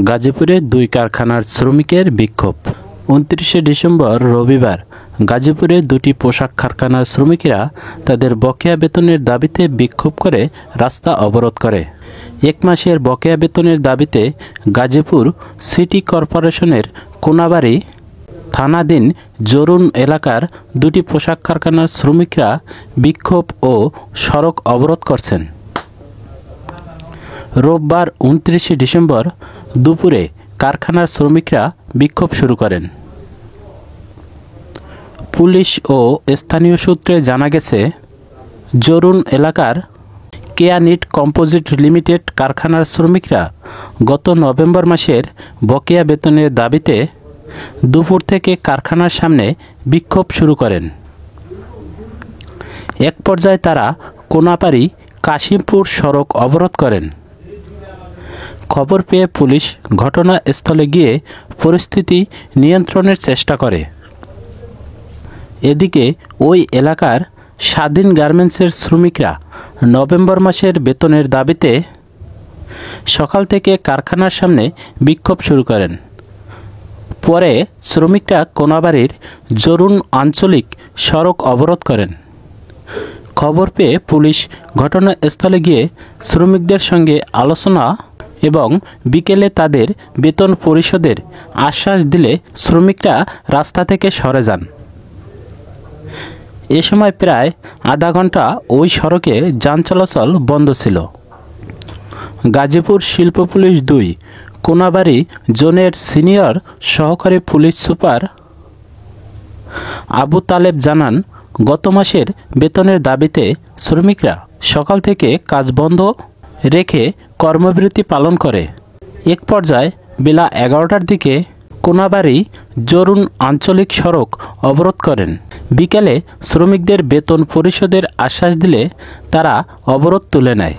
গাজীপুরে 2 কারখানার শ্রমিকের বিক্ষোভ। 29 ডিসেম্বর রবিবার গাজীপুরে 2টি পোশাক কারখানার শ্রমিকেরা তাদের বকেয়া বেতনের দাবিতে বিক্ষোভ করে রাস্তা অবরোধ করে। 1 মাসের বকেয়া বেতনের দাবিতে গাজীপুর সিটি কর্পোরেশনের কোনাবাড়ি থানাধীন জরুন এলাকার 2টি পোশাক কারখানার শ্রমিকরা বিক্ষোভ ও সড়ক অবরোধ করছেন। রোববার 29 ডিসেম্বর দুপুরে কারখানার শ্রমিকরা বিক্ষোভ শুরু করেন। পুলিশ ও স্থানীয় সূত্রে জানা গেছে, জরুন এলাকার কেয়ানিট কম্পোজিট লিমিটেড কারখানার শ্রমিকরা গত নভেম্বর মাসের বকেয়া বেতনের দাবিতে দুপুর থেকে কারখানার সামনে বিক্ষোভ শুরু করেন। এক পর্যায়ে তারা কোনাবাড়ি কাশিমপুর সড়ক অবরোধ করেন। খবর পেয়ে পুলিশ ঘটনাস্থলে গিয়ে পরিস্থিতি নিয়ন্ত্রণের চেষ্টা করে। এদিকে ওই এলাকার স্বাধীন গার্মেন্টসের শ্রমিকরা নভেম্বর মাসের বেতনের দাবিতে সকাল থেকে কারখানার সামনে বিক্ষোভ শুরু করেন। পরে শ্রমিকরা কোনাবাড়ির জরুন আঞ্চলিক সড়ক অবরোধ করেন। খবর পেয়ে পুলিশ ঘটনাস্থলে গিয়ে শ্রমিকদের সঙ্গে আলোচনা এবং বিকেলে তাদের বেতন পরিশোধের আশ্বাস দিলে শ্রমিকরা রাস্তা থেকে সরে যান। এ সময় প্রায় আধা ঘন্টা ওই সড়কে যান চলাচল বন্ধ ছিল। গাজীপুর শিল্প পুলিশ 2 কোনাবাড়ি জোনের সিনিয়র সহকারী পুলিশ সুপার আবু তালেব জানান, গত মাসের বেতনের দাবিতে শ্রমিকরা সকাল থেকে কাজ বন্ধ রেখে কর্মবিরতি পালন করে। এক পর্যায়ে বেলা 11টার দিকে কোনাবাড়ি জরুন আঞ্চলিক সড়ক অবরোধ করেন। বিকেলে শ্রমিকদের বেতন পরিশোধের আশ্বাস দিলে তারা অবরোধ তুলে নেয়।